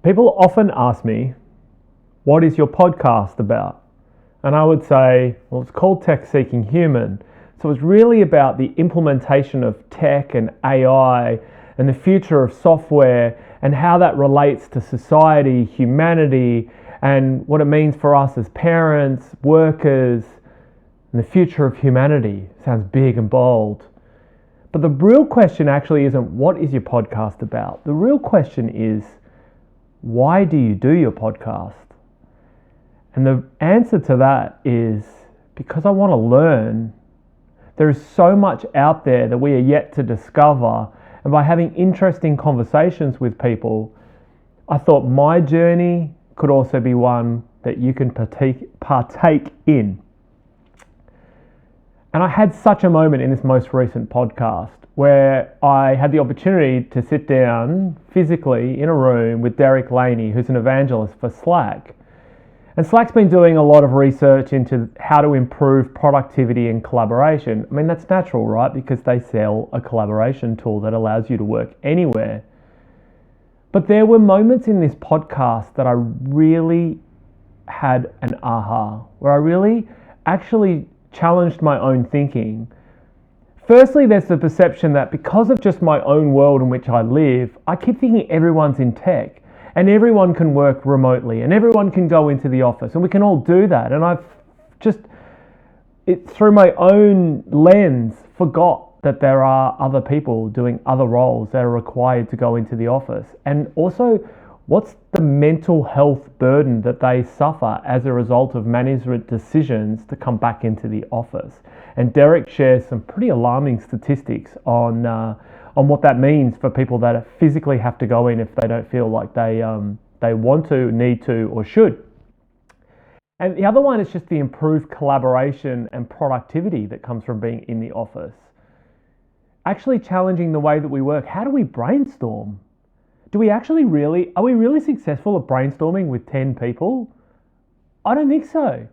People often ask me, what is your podcast about? And I would say, well, it's called Tech Seeking Human. So it's really about the implementation of tech and AI and the future of software and how that relates to society, humanity, and what it means for us as parents, workers, and the future of humanity. Sounds big and bold. But the real question actually isn't what is your podcast about? The real question is, why do you do your podcast? And the answer to that is because I want to learn. There is so much out there that we are yet to discover. And by having interesting conversations with people, I thought my journey could also be one that you can partake in. And I had such a moment in this most recent podcast where I had the opportunity to sit down physically in a room with Laney, who's an evangelist for Slack. And Slack's been doing a lot of research into how to improve productivity and collaboration. I mean, that's natural, right? Because they sell a collaboration tool that allows you to work anywhere. But there were moments in this podcast that I really had an aha, where I really actually challenged my own thinking. Firstly, there's the perception that because of just my own world in which I live, I keep thinking everyone's in tech and everyone can work remotely and everyone can go into the office and we can all do that. And I've just, through my own lens, forgot that there are other people doing other roles that are required to go into the office. And also, what's the mental health burden that they suffer as a result of management decisions to come back into the office? And Derek shares some pretty alarming statistics on what that means for people that physically have to go in if they don't feel like they want to, need to, or should. And the other one is just the improved collaboration and productivity that comes from being in the office. Actually challenging the way that we work. How do we brainstorm? Are we really successful at brainstorming with 10 people? I don't think so.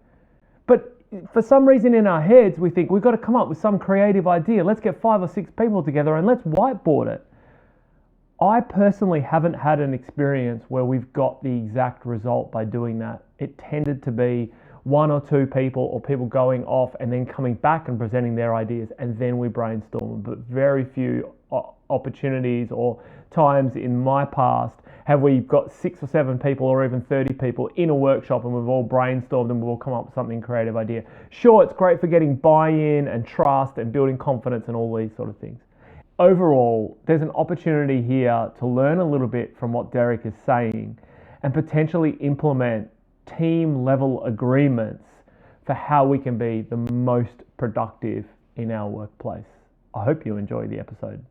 But for some reason in our heads, we think we've got to come up with some creative idea. Let's get 5 or 6 people together and let's whiteboard it. I personally haven't had an experience where we've got the exact result by doing that. It tended to be 1 or 2 people or people going off and then coming back and presenting their ideas and then we brainstorm. But very few opportunities or times in my past have we got 6 or 7 people or even 30 people in a workshop and we've all brainstormed and we've all come up with something creative idea. Sure, it's great for getting buy-in and trust and building confidence and all these sort of things. Overall, there's an opportunity here to learn a little bit from what Derek is saying and potentially implement team level agreements for how we can be the most productive in our workplace. I hope you enjoy the episode.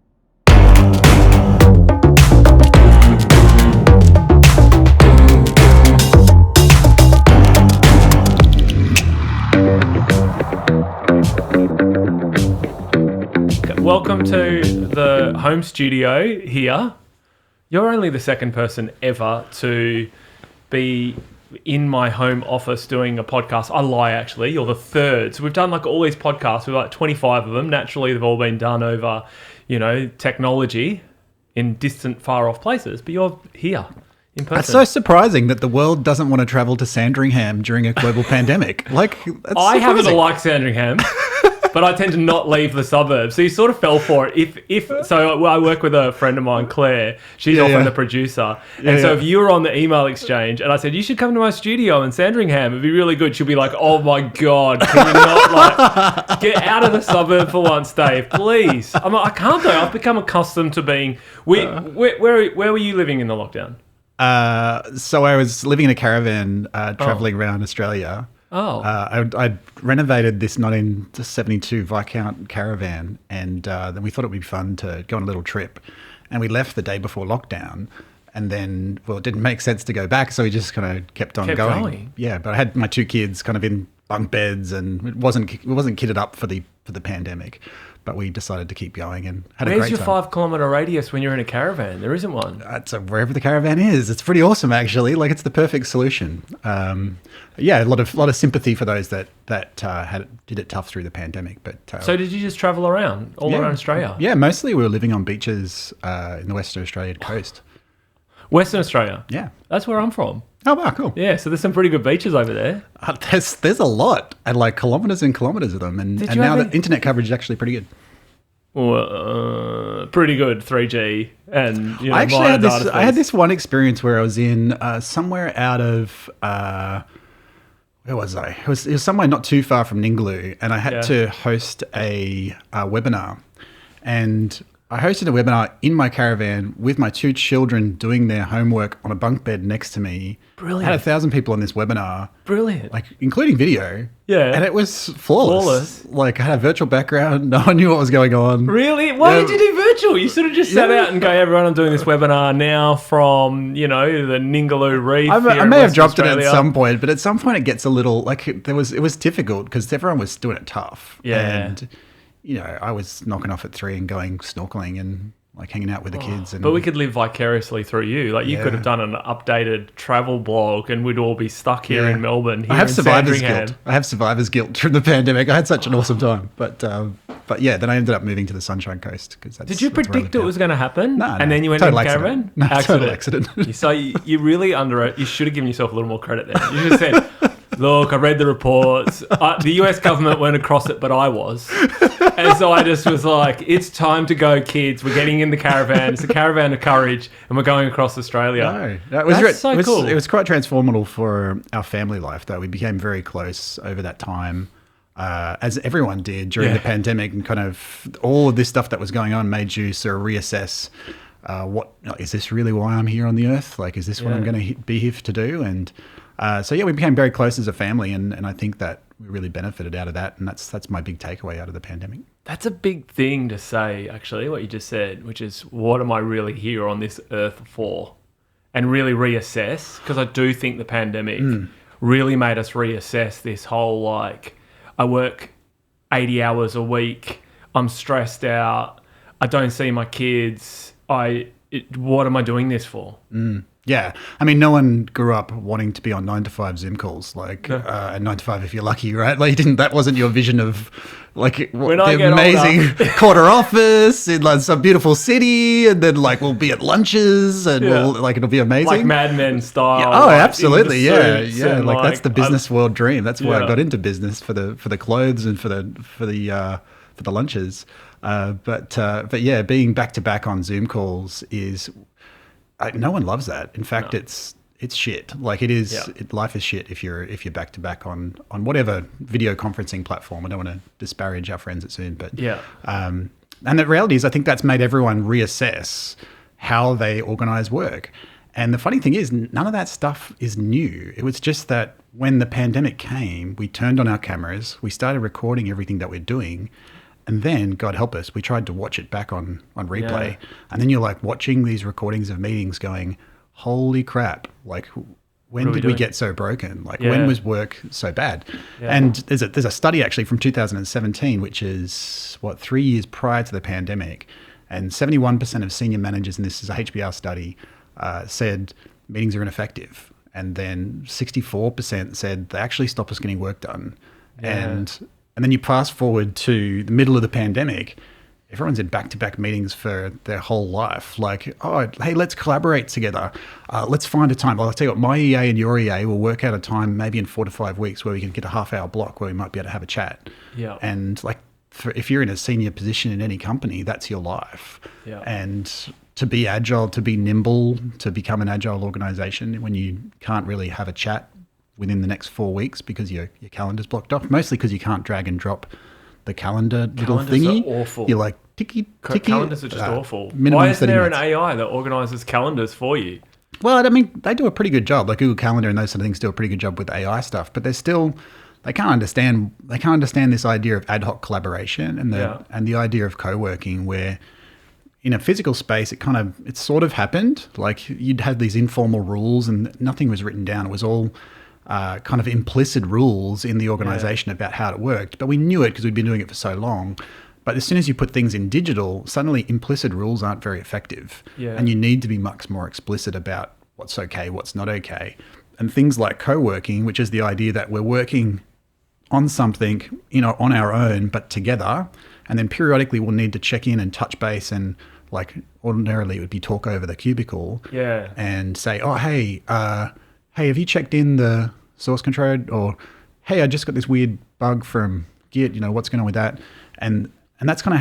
Welcome to the home studio here. You're only the second person ever to be in my home office doing a podcast. I lie, actually. You're the third. So we've done like all these podcasts. We've like 25 of them. Naturally, they've all been done over, technology in distant, far off places. But you're here in person. That's so surprising that the world doesn't want to travel to Sandringham during a global pandemic. I happen to like Sandringham. But I tend to not leave the suburbs. So you sort of fell for it. So I work with a friend of mine, Claire. She's often the producer. If you were on the email exchange and I said, you should come to my studio in Sandringham, it'd be really good. She'll be like, oh my God, can you not get out of the suburb for once, Dave, please. I'm like, I can't though. I've become accustomed to being, where were you living in the lockdown? So I was living in a caravan, traveling around Australia. Oh. I renovated this 1972 Viscount caravan, and then we thought it would be fun to go on a little trip. And we left the day before lockdown, and then, it didn't make sense to go back, so we just kind of kept going. Yeah, but I had my 2 kids kind of in bunk beds, and it wasn't kitted up for the pandemic. But we decided to keep going and had a great time. Where's your 5-kilometre radius when you're in a caravan? There isn't one. It's wherever the caravan is. It's pretty awesome, actually. It's the perfect solution. A lot of sympathy for those that did it tough through the pandemic. But so did you just travel around around Australia? Yeah, mostly we were living on beaches in the Western Australian coast. Western Australia. Yeah. That's where I'm from. Oh, wow, cool. Yeah, so there's some pretty good beaches over there. There's a lot, and like kilometres and kilometres of them, and now the internet coverage is actually pretty good. Well, pretty good 3G, and I actually had this one experience where I was in somewhere out of where was I? It was somewhere not too far from Ningaloo, and I had to host a webinar, and I hosted a webinar in my caravan with my 2 children doing their homework on a bunk bed next to me. Brilliant. I had 1,000 people on this webinar. Brilliant. Like, including video. Yeah. And it was flawless. Like, I had a virtual background. No one knew what was going on. Really? Why did you do virtual? You sort of just sat out and go, everyone, I'm doing this webinar now from, the Ningaloo Reef. I may have dropped it at some point, but at some point it gets a little, like, it was difficult because everyone was doing it tough. Yeah. And I was knocking off at 3 and going snorkeling and like hanging out with the kids. But we could live vicariously through you. Like you could have done an updated travel blog and we'd all be stuck here in Melbourne. I have survivor's guilt. I have survivor's guilt from the pandemic. I had such an awesome time. But then I ended up moving to the Sunshine Coast. Did you predict it was going to happen? No. And then you went in the caravan? No, total accident. So you really you should have given yourself a little more credit there. You should have said, look, I read the reports. The US government weren't across it, but I was. And so I just was like, it's time to go, kids. We're getting in the caravan. It's a caravan of courage, and we're going across Australia. No, it was cool. It was quite transformative for our family life, though. We became very close over that time, as everyone did during the pandemic, and kind of all of this stuff that was going on made you sort of reassess is this really why I'm here on the earth? Like, is this what I'm going to be here to do? And we became very close as a family, and I think that we really benefited out of that, and that's my big takeaway out of the pandemic. That's a big thing to say, actually, what you just said, which is, what am I really here on this earth for? And really reassess, because I do think the pandemic really made us reassess this whole, like, I work 80 hours a week, I'm stressed out, I don't see my kids, what am I doing this for? Yeah. I mean, no one grew up wanting to be on 9 to 5 Zoom calls, like, and 9 to 5 if you're lucky, right? Like, that wasn't your vision of, like, the amazing corner office in like some beautiful city, and then, like, we'll be at lunches, and it'll be amazing. Like Mad Men style. Yeah. Oh, absolutely. Yeah. Like, that's the business world dream. That's why I got into business, for the clothes and for the lunches. But being back to back on Zoom calls is, no one loves that. In fact, it's shit. Like, it is. Life is shit if you're back to back on whatever video conferencing platform. I don't want to disparage our friends at Zoom, but and the reality is, I think that's made everyone reassess how they organize work. And the funny thing is, none of that stuff is new. It was just that when the pandemic came, we turned on our cameras, we started recording everything that we're doing. And then, God help us, we tried to watch it back on replay. Yeah. And then you're like watching these recordings of meetings going, holy crap, like, when did we get so broken? Like, when was work so bad? Yeah. And there's a study actually from 2017, which is, 3 years prior to the pandemic. And 71% of senior managers, and this is a HBR study, said meetings are ineffective. And then 64% said they actually stop us getting work done. Yeah. And then you fast forward to the middle of the pandemic, everyone's in back-to-back meetings for their whole life. Like, oh, hey, let's collaborate together. Let's find a time. Well, I'll tell you what, my EA and your EA will work out a time maybe in 4 to 5 weeks where we can get a half-hour block where we might be able to have a chat. Yeah. And, like, if you're in a senior position in any company, that's your life. Yeah. And to be agile, to be nimble, to become an agile organization when you can't really have a chat within the next 4 weeks because your calendar's blocked off, mostly because you can't drag and drop the calendar little thingy. Calendars are awful. You're like, ticky. Calendars are just awful. Why isn't there an AI that organizes calendars for you? Well, I mean, they do a pretty good job. Like Google Calendar and those sort of things do a pretty good job with AI stuff, but they can't understand this idea of ad hoc collaboration and the idea of co-working where in a physical space, it sort of happened. Like, you'd have these informal rules and nothing was written down. It was all kind of implicit rules in the organization about how it worked. But we knew it because we'd been doing it for so long. But as soon as you put things in digital, suddenly implicit rules aren't very effective. Yeah. And you need to be much more explicit about what's okay, what's not okay. And things like co-working, which is the idea that we're working on something, on our own, but together. And then periodically we'll need to check in and touch base and like ordinarily it would be talk over the cubicle and say, oh, hey, have you checked in the source control? Or, hey, I just got this weird bug from Git, what's going on with that? And that's kind of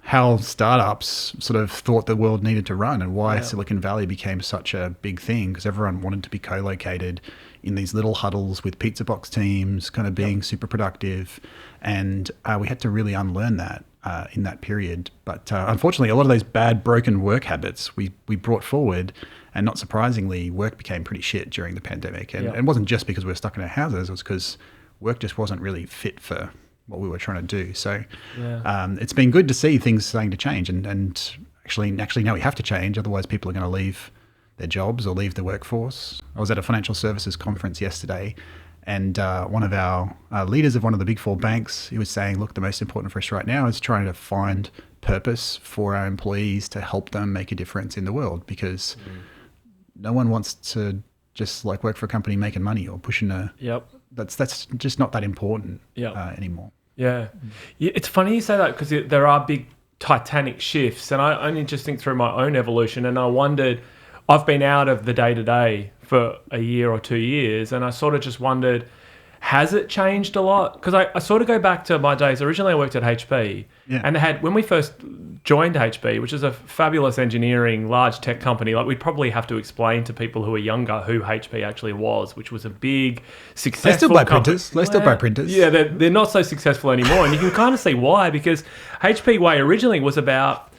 how startups sort of thought the world needed to run, and why Silicon Valley became such a big thing, because everyone wanted to be co-located in these little huddles with pizza box teams, kind of being super productive. And we had to really unlearn that in that period. But unfortunately, a lot of those bad, broken work habits we brought forward, and not surprisingly, work became pretty shit during the pandemic. And it wasn't just because we were stuck in our houses, it was because work just wasn't really fit for what we were trying to do. So it's been good to see things starting to change, and actually now we have to change, otherwise people are going to leave their jobs or leave the workforce. I was at a financial services conference yesterday, and one of our leaders of one of the big four banks, he was saying, look, the most important for us right now is trying to find purpose for our employees to help them make a difference in the world, because no one wants to just like work for a company making money or pushing a... That's just not that important anymore. Yeah. It's funny you say that, because there are big titanic shifts, and I only just think through my own evolution, and I wondered, I've been out of the day-to-day for a year or 2 years, and I sort of just wondered, has it changed a lot? Because I sort of go back to my days. Originally, I worked at HP, and they had, when we first joined HP, which is a fabulous engineering, large tech company, like we'd probably have to explain to people who are younger who HP actually was, which was a big, successful They still buy printers. Yeah, they're not so successful anymore, and you can kind of see why, because HP Way originally was about...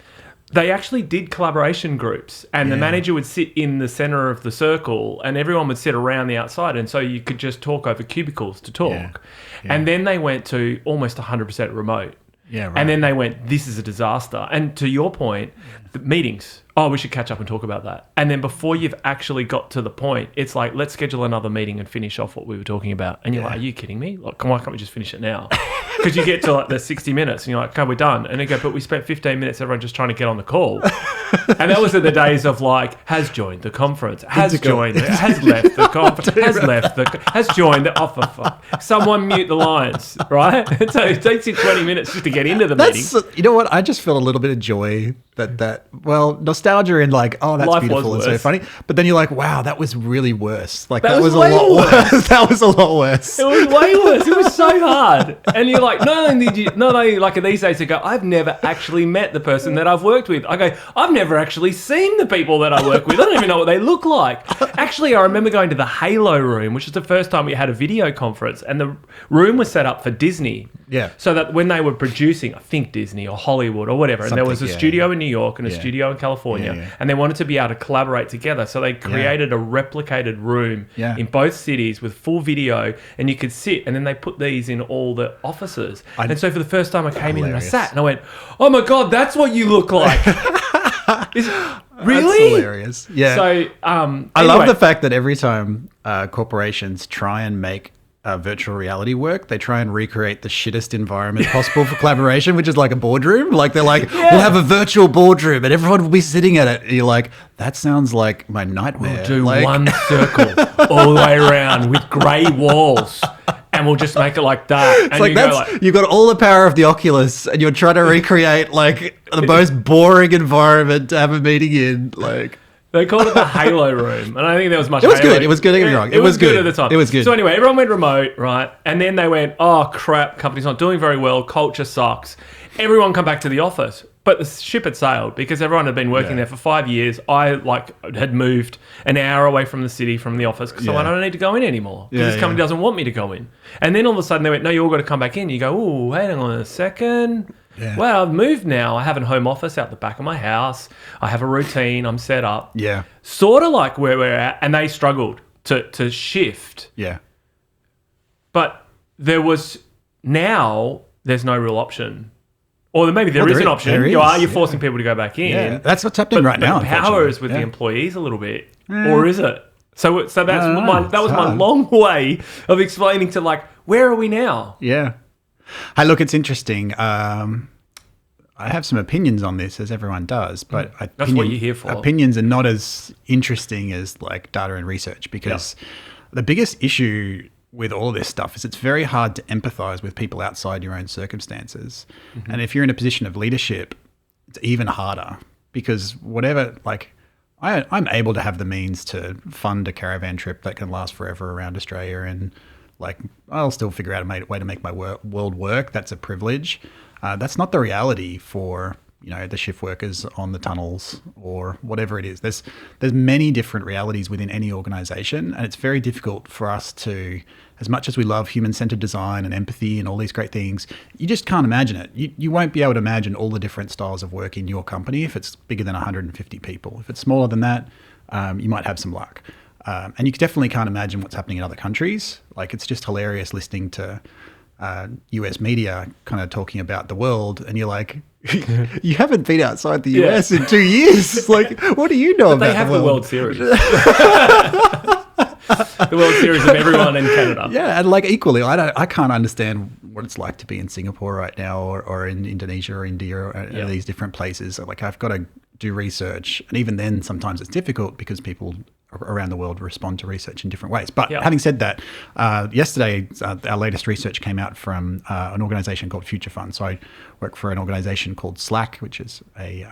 They actually did collaboration groups, and the manager would sit in the center of the circle, and everyone would sit around the outside, and so you could just talk over cubicles to talk. Yeah. And then they went to almost 100% remote. Yeah, right. And then they went, this is a disaster. And to your point, the meetings, we should catch up and talk about that. And then before you've actually got to the point, it's like, let's schedule another meeting and finish off what we were talking about. And you're like, are you kidding me? Like, why can't we just finish it now? Because you get to like the 60 minutes and you're like, okay, we're done. And they go, but we spent 15 minutes, everyone just trying to get on the call. And that was in the days of like, has joined the conference, has left the conference, has joined the, for fuck. Someone mute the lines, right? So it takes you 20 minutes just to get into the meeting. You know what? I just felt a little bit of joy well, nostalgia and like, oh, that's life beautiful and so funny. But then you're like, wow, that was really worse. Like that was a lot worse. That was a lot worse. It was way worse. It was so hard. And you're like, not only like these days, you go, I've never actually met the person that I've worked with. I go, I've never actually seen the people that I work with. I don't even know what they look like. Actually, I remember going to the Halo room, which is the first time we had a video conference, and the room was set up for Disney. Yeah. So that when they were producing, I think Disney or Hollywood or whatever, and there was a studio in New York and a studio in California, and they wanted to be able to collaborate together. So they created a replicated room in both cities with full video, and you could sit, and then they put these in all the offices. And so for the first time I came in and I sat and I went, oh my God, that's what you look like. Really? That's hilarious. Yeah. So I love the fact that every time corporations try and make virtual reality work, they try and recreate the shittest environment possible for collaboration, which is like a boardroom. Like they're like, we'll have a virtual boardroom and everyone will be sitting at it. And you're like, that sounds like my nightmare. We'll do one circle all the way around with grey walls. And we'll just make it like that. It's and you've got all the power of the Oculus, and you're trying to recreate like the most boring environment to have a meeting in. Like they called it the Halo room, and I think there was much. It was good. It was good. Don't get me wrong. It was good at the time. It was good. So anyway, everyone went remote, right? And then they went, "Oh crap, company's not doing very well. Culture sucks. Everyone come back to the office." But the ship had sailed because everyone had been working there for 5 years. I had moved an hour away from the city, from the office, so I don't need to go in anymore. Because this company doesn't want me to go in. And then all of a sudden they went, no, you all got to come back in. You go, oh, hang on a second. Yeah. Well, I've moved now. I have a home office out the back of my house. I have a routine. I'm set up. Yeah. Sort of like where we're at. And they struggled to shift. Yeah. But there's no real option. Or maybe there is an option. You're forcing people to go back in. Yeah, that's what's happening right now. But power is with the employees a little bit. Or is it? So that was my long way of explaining to like, where are we now? Yeah. Hey, look, it's interesting. I have some opinions on this, as everyone does, but that's what you're here for. Opinions are not as interesting as like data and research, because the biggest issue with all this stuff is it's very hard to empathize with people outside your own circumstances. Mm-hmm. And if you're in a position of leadership, it's even harder because whatever, like, I'm able to have the means to fund a caravan trip that can last forever around Australia, and like I'll still figure out a way to make my world work. That's a privilege. That's not the reality for the shift workers on the tunnels or whatever it is. There's many different realities within any organization, and it's very difficult for us to, as much as we love human-centered design and empathy and all these great things, you just can't imagine it. You won't be able to imagine all the different styles of work in your company if it's bigger than 150 people. If it's smaller than that, you might have some luck. And you definitely can't imagine what's happening in other countries. Like, it's just hilarious listening to US media kind of talking about the world, and you're like, you haven't been outside the US in 2 years. Like, what do you know about they have the World Series. The World Series of everyone in Canada. Yeah, and like equally, I can't understand what it's like to be in Singapore right now, or in Indonesia or India, or these different places. Like, I've got to do research, and even then sometimes it's difficult because people around the world respond to research in different ways. But having said that, yesterday our latest research came out from an organization called Future Fund. So I work for an organization called Slack, which is a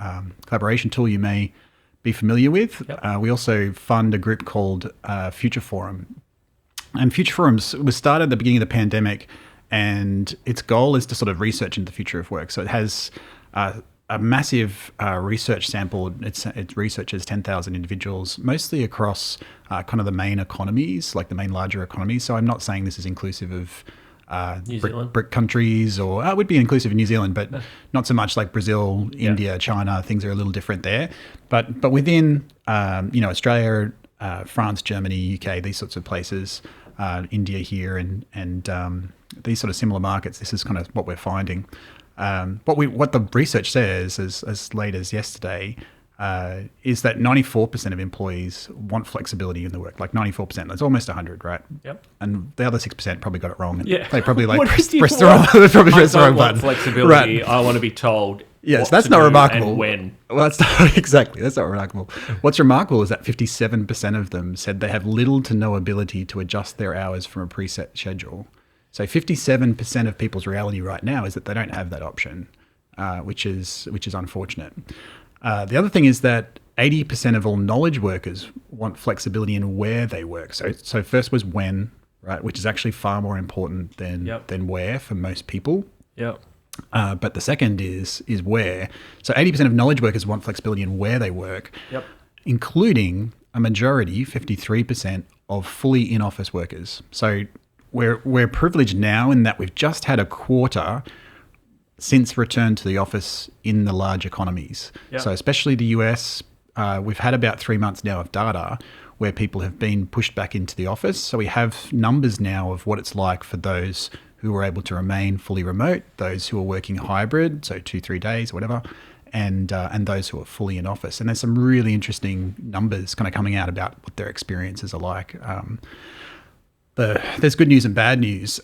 collaboration tool you may be familiar with. We also fund a group called Future Forum. And Future Forum was started at the beginning of the pandemic, and its goal is to sort of research into the future of work. So it has a massive research sample. It researches 10,000 individuals, mostly across kind of the main economies, like the main larger economies. So I'm not saying this is inclusive of BRIC countries, or it would be inclusive of New Zealand, but not so much like Brazil, India, China. Things are a little different there. But within Australia, France, Germany, UK, these sorts of places, India here, and these sort of similar markets, this is kind of what we're finding. What the research says, as late as yesterday, is that 94% of employees want flexibility in the work. Like 94%, that's almost 100, right? Yep. And the other 6% probably got it wrong. And Yeah. they probably like What press did you the wrong, probably press the I wrong don't want button. flexibility. Right. I want to be told. Yes, what that's to not do remarkable. And when. Well, that's not exactly. That's not remarkable. What's remarkable is that 57% of them said they have little to no ability to adjust their hours from a preset schedule. So 57% of people's reality right now is that they don't have that option. Which is unfortunate. The other thing is that 80% of all knowledge workers want flexibility in where they work. So first was when, right, which is actually far more important than where for most people. Yeah. But the second is where. So 80% of knowledge workers want flexibility in where they work, including a majority, 53%, of fully in-office workers. So we're privileged now in that we've just had a quarter since return to the office in the large economies. Yep. So especially the US, we've had about 3 months now of data where people have been pushed back into the office. So we have numbers now of what it's like for those who were able to remain fully remote, those who are working hybrid, so 2-3 days, whatever, and those who are fully in office. And there's some really interesting numbers kind of coming out about what their experiences are like. There's good news and bad news.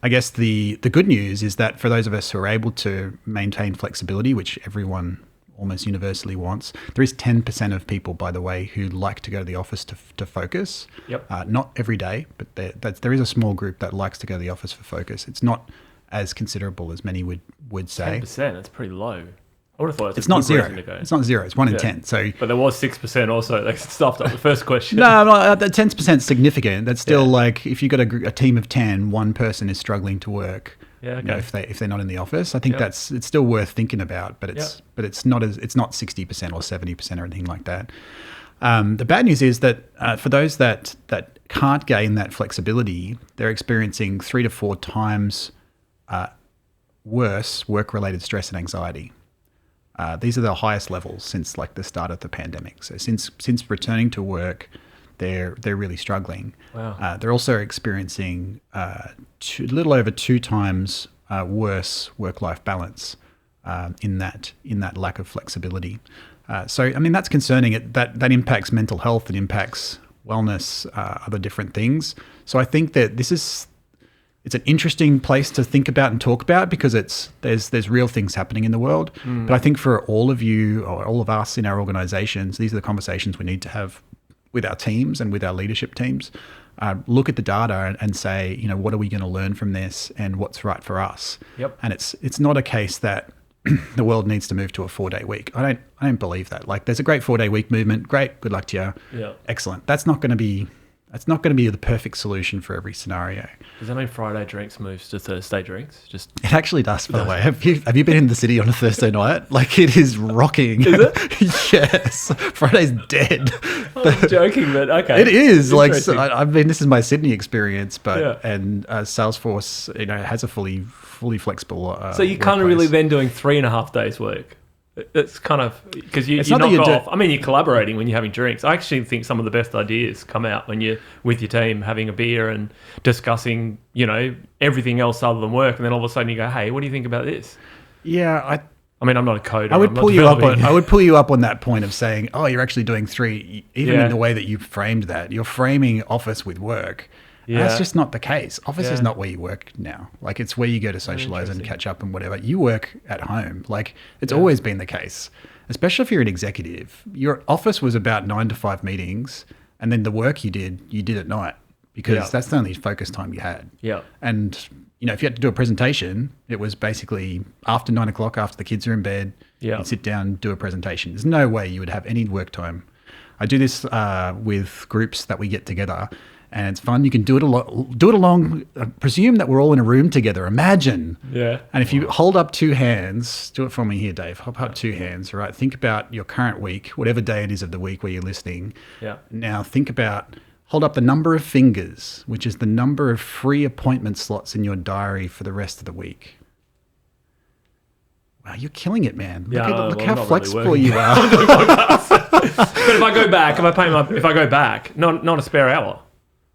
I guess the good news is that for those of us who are able to maintain flexibility, which everyone almost universally wants, there is 10% of people, by the way, who like to go to the office to focus. Yep. Not every day, but there is a small group that likes to go to the office for focus. It's not as considerable as many would say. 10%, that's pretty low. I would have thought it's not zero. It's not zero. It's 1 in 10. So, but there was 6% also. They stuffed up the first question. No, that 10% is significant. That's still like if you've got a team of 10, one person is struggling to work. Yeah. Okay. If they're not in the office, I think it's still worth thinking about. But it's not 60% or 70% or anything like that. The bad news is that for those that can't gain that flexibility, they're experiencing 3 to 4 times worse work-related stress and anxiety. These are the highest levels since like the start of the pandemic. So since returning to work, they're really struggling. Wow. They're also experiencing a little over 2 times worse work-life balance in that lack of flexibility. So I mean that's concerning. That impacts mental health. It impacts wellness, other different things. So I think that it's an interesting place to think about and talk about because there's real things happening in the world. But I think for all of you or all of us in our organizations, these are the conversations we need to have with our teams and with our leadership teams. Look at the data and say, what are we going to learn from this and what's right for us? Yep. And it's not a case that the world needs to move to a 4-day week. I don't believe that. Like, there's a great 4-day week movement. Great. Good luck to you. Yeah. Excellent. That's not going to be the perfect solution for every scenario. Does that mean Friday drinks moves to Thursday drinks? Just It actually does, by the way. Have you been in the city on a Thursday night? Like, it is rocking. Is it? Yes. Friday's dead. I'm joking, but okay. It is. Like, so, Interesting. I mean, this is my Sydney experience, but Yeah. and Salesforce, has a fully flexible. So you're kind of really workplace. then doing 3.5 days work. It's kind of because you It's knock not that you do- off. I mean, you're collaborating when you're having drinks. I actually think some of the best ideas come out when you're with your team having a beer and discussing, everything else other than work. And then all of a sudden you go, "Hey, what do you think about this?" Yeah, I mean, I'm not a coder. I would I'm not pull you up on. developing. I would pull you up on that point of saying, "Oh, you're actually doing 3." Even Yeah. in the way that you framed that, you're framing office with work. And Yeah. that's just not the case. Office is Yeah. not where you work now. Like, it's where you go to socialize and Interesting. catch up and whatever. You work at home. Like, it's always been the case. Especially if you're an executive. Your office was about 9 to 5 meetings, and then the work you did at night because Yeah. that's the only focus time you had. Yeah. And, if you had to do a presentation, it was basically after 9 o'clock, after the kids are in bed, Yeah. you'd sit down, do a presentation. There's no way you would have any work time. I do this with groups that we get together, and it's fun. You can do it along. Presume that we're all in a room together. Imagine. Yeah. And if you hold up 2 hands, do it for me here, Dave. Hold up 2 hands, right? Think about your current week, whatever day it is of the week where you're listening. Yeah. Now hold up the number of fingers, which is the number of free appointment slots in your diary for the rest of the week. Wow, you're killing it, man. Yeah, Look well, how I'm not flexible really you are. But if I go back, not a spare hour.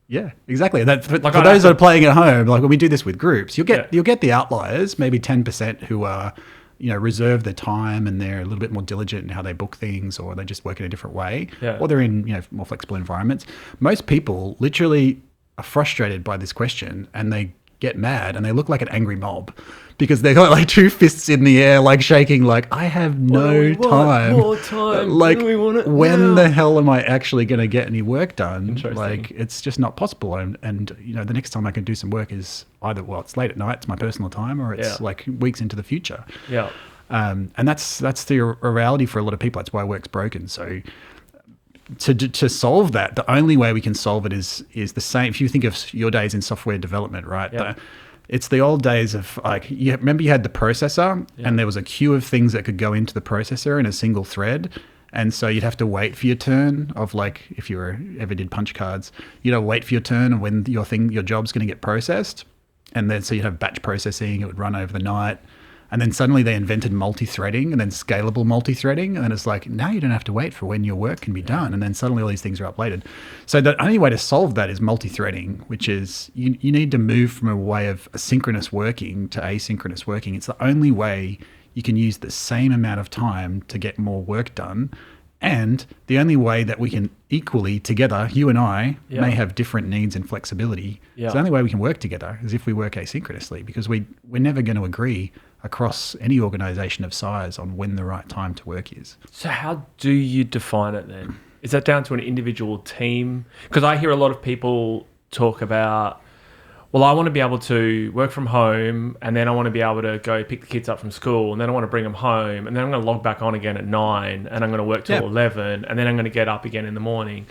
Yeah, exactly. That for I'd those have that are playing at home, like when we do this with groups, you'll get Yeah. the outliers, maybe 10% who are, reserve their time and they're a little bit more diligent in how they book things, or they just work in a different way, Yeah. or they're in more flexible environments. Most people literally are frustrated by this question and they get mad and they look like an angry mob because they've got like 2 fists in the air, like shaking, like, I have no time. More time. Like, We want it when now. the hell am I actually going to get any work done? Interesting. Like, it's just not possible. And the next time I can do some work is either, it's late at night, it's my personal time, or it's Yeah. like weeks into the future. Yeah. And that's the reality for a lot of people. That's why work's broken. So to solve that, the only way we can solve it is the same. If you think of your days in software development, right? Yeah. It's the old days of, like, remember you had the processor and there was a queue of things that could go into the processor in a single thread. And so you'd have to wait for your turn of, like, if you ever did punch cards, you'd have to wait for your turn of when your job's going to get processed. And then so you'd have batch processing, it would run over the night. And then suddenly they invented multi-threading and then scalable multi-threading. And then it's like, now you don't have to wait for when your work can be done. And then suddenly all these things are uploaded. So the only way to solve that is multi-threading, which is you need to move from a way of asynchronous working to asynchronous working. It's the only way you can use the same amount of time to get more work done. And the only way that we can equally together, you and I, Yeah. may have different needs and flexibility. Yeah. So the only way we can work together is if we work asynchronously, because we're never going to agree across any organization of size on when the right time to work is. So how do you define it then? Is that down to an individual team? Because I hear a lot of people talk about, well, I want to be able to work from home, and then I want to be able to go pick the kids up from school, and then I want to bring them home, and then I'm going to log back on again at 9, and I'm going to work till 11, and then I'm going to get up again in the morning.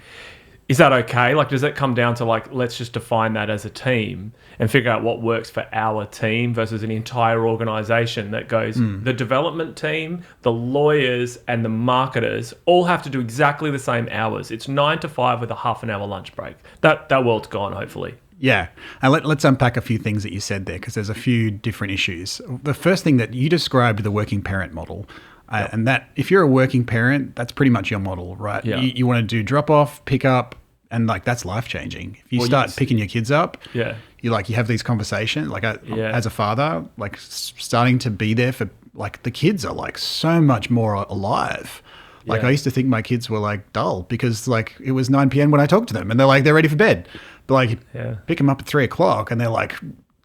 Is that okay? Like, does that come down to, like, let's just define that as a team and figure out what works for our team versus an entire organization that goes, the development team, the lawyers, and the marketers all have to do exactly the same hours. It's 9 to 5 with a half an hour lunch break. That world's gone, hopefully. Yeah. And let's unpack a few things that you said there, because there's a few different issues. The first thing that you described, the working parent model, and that if you're a working parent, that's pretty much your model, right? Yeah. You want to do drop off, pick up, and like that's life changing. If you start picking your kids up, Yeah. you have these conversations. Like as a father, like starting to be there for, like, the kids are like so much more alive. Like Yeah. I used to think my kids were like dull because like it was 9 p.m. when I talked to them and they're ready for bed. But like pick them up at 3 o'clock and they're like,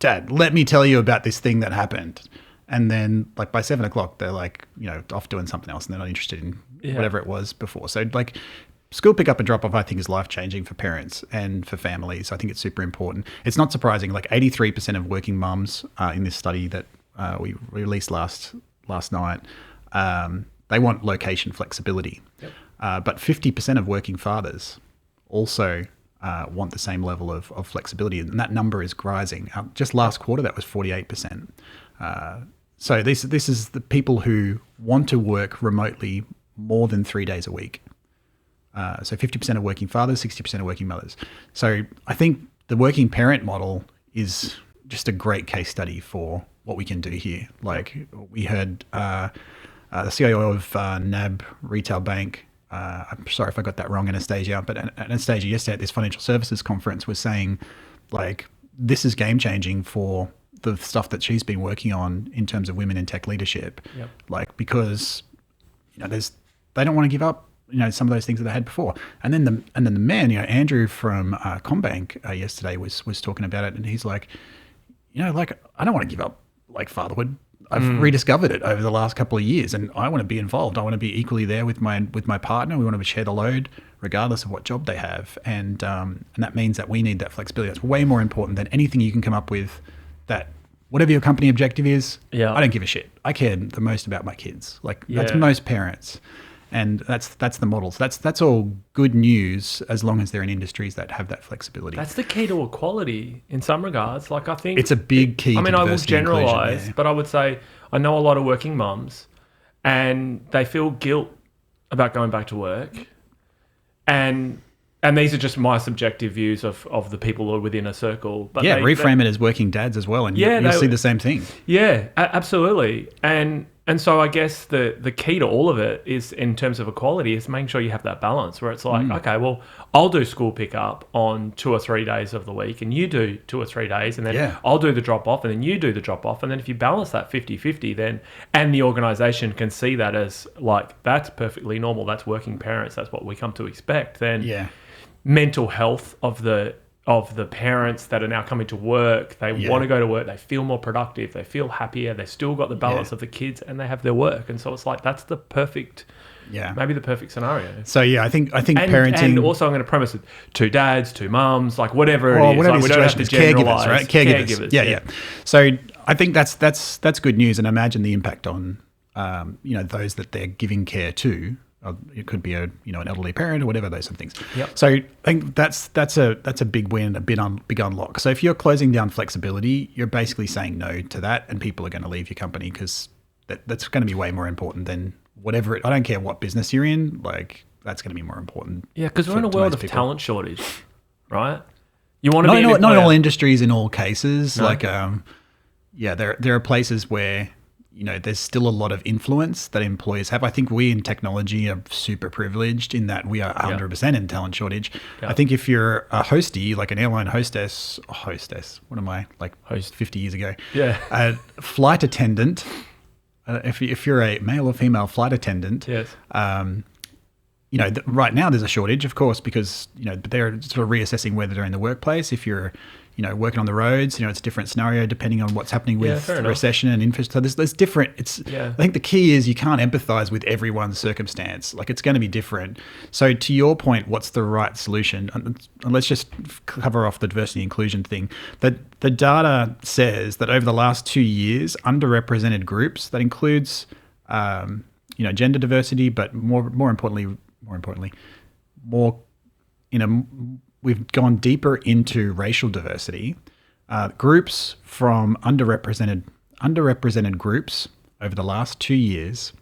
Dad, let me tell you about this thing that happened. And then like by 7 o'clock, they're like, off doing something else and they're not interested in whatever it was before. So like school pick up and drop off, I think, is life changing for parents and for families. I think it's super important. It's not surprising. Like 83% of working mums in this study that we released last last night. They want location flexibility. Yep. But 50% of working fathers also want the same level of flexibility, and that number is rising. Just last quarter, that was 48%. So this is the people who want to work remotely more than 3 days a week. So 50% of working fathers, 60% of working mothers. So I think the working parent model is just a great case study for what we can do here. Like we heard the CIO of NAB Retail Bank, I'm sorry if I got that wrong, Anastasia, but Anastasia yesterday at this financial services conference was saying, like, this is game changing for the stuff that she's been working on in terms of women in tech leadership. Yep. Like, because, they don't want to give up, some of those things that they had before. And then the man, Andrew from Combank yesterday was talking about it, and he's like, I don't want to give up like fatherhood. I've rediscovered it over the last couple of years, and I want to be involved. I want to be equally there with my partner. We want to share the load, regardless of what job they have, and that means that we need that flexibility. That's way more important than anything you can come up with. That whatever your company objective is, I don't give a shit. I care the most about my kids. That's most parents, and that's the model. So that's all good news as long as they're in industries that have that flexibility. That's the key to equality in some regards. Like, I think it's a big key. I mean, to I will diversity and inclusion, generalize, but I would say I know a lot of working mums, and they feel guilt about going back to work, and these are just my subjective views of the people who are within a circle. But reframe it as working dads as well, and you'll see the same thing. Yeah, absolutely. And so I guess the key to all of it is, in terms of equality, is making sure you have that balance where it's like, okay, well, I'll do school pickup on 2 or 3 days of the week, and you do 2 or 3 days, and then I'll do the drop off, and then you do the drop off. And then if you balance that 50-50, then, and the organization can see that as like, that's perfectly normal, that's working parents, that's what we come to expect, then mental health of the parents that are now coming to work, they want to go to work, they feel more productive, they feel happier, they've still got the balance of the kids, and they have their work. And so it's like, that's the perfect, maybe the perfect scenario. So I think parenting, and also I'm going to premise it, 2 dads, 2 mums, like whatever it is. Whatever like, we don't have to generalize. Caregivers, right? Caregivers. Yeah. So I think that's good news, and imagine the impact on those that they're giving care to. It could be an elderly parent or whatever, those sort of things. Yep. So I think that's a big win, a big unlock. So if you're closing down flexibility, you're basically saying no to that, and people are going to leave your company because that's going to be way more important than whatever. I don't care what business you're in, like that's going to be more important. Yeah, because we're in a world of talent shortage, right? You want to be not in all industries, in all cases. No? Like, there are places where there's still a lot of influence that employers have. I think we in technology are super privileged in that we are 100% in talent shortage. I think if you're a hostie, like an airline hostess, what am I, like host 50 years ago? Yeah. A flight attendant, if you're a male or female flight attendant, right now there's a shortage, of course, because, they're sort of reassessing whether they're in the workplace. If you're working on the roads, it's a different scenario depending on what's happening with recession and interest. So there's different. I think the key is you can't empathize with everyone's circumstance. Like, it's going to be different. So to your point, what's the right solution? And let's just cover off the diversity and inclusion thing. The data says that over the last 2 years, underrepresented groups, that includes, gender diversity, but more importantly, we've gone deeper into racial diversity. Groups from underrepresented groups over the last 2 years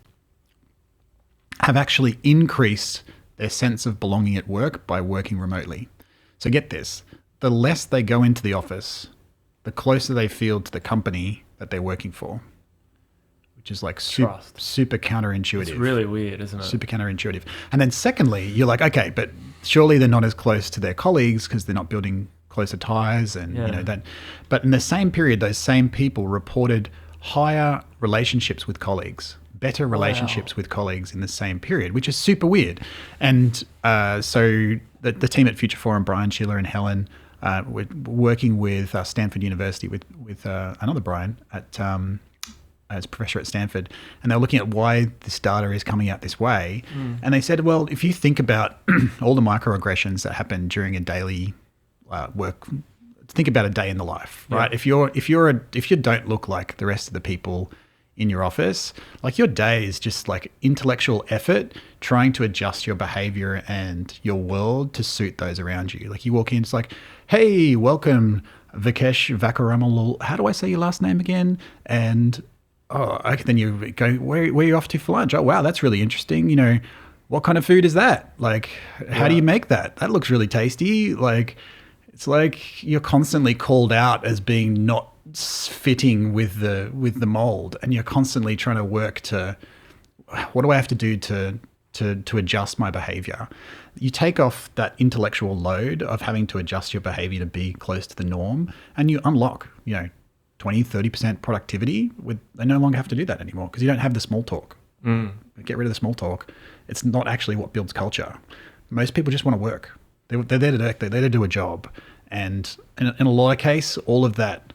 have actually increased their sense of belonging at work by working remotely. So get this, the less they go into the office, the closer they feel to the company that they're working for, which is like super counterintuitive. It's really weird, isn't it? Super counterintuitive. And then secondly, you're like, okay, but surely they're not as close to their colleagues because they're not building closer ties and that. But in the same period, those same people reported higher relationships with colleagues, better relationships with colleagues in the same period, which is super weird. And so the team at Future Forum, Brian, Sheila and Helen, we're working with Stanford University with another Brian as a professor at Stanford, and they're looking at why this data is coming out this way. And they said, well, if you think about all the microaggressions that happen during a daily work, think about a day in the life, right? If you don't look like the rest of the people in your office, like your day is just like intellectual effort trying to adjust your behavior and your world to suit those around you. Like you walk in, it's like, hey, welcome, Vikesh Vakaramal. How do I say your last name again? And then you go, where are you off to for lunch? Oh, wow, that's really interesting. You know, what kind of food is that? Like, how do you make that? That looks really tasty. Like, it's like you're constantly called out as being not fitting with the mold, and you're constantly trying to work to, what do I have to do to adjust my behavior? You take off that intellectual load of having to adjust your behavior to be close to the norm, and you unlock, 20-30% productivity. They no longer have to do that anymore because you don't have the small talk. Get rid of the small talk. It's not actually what builds culture. Most people just want to work. They're there to do a job. And in a lot of cases, all of that,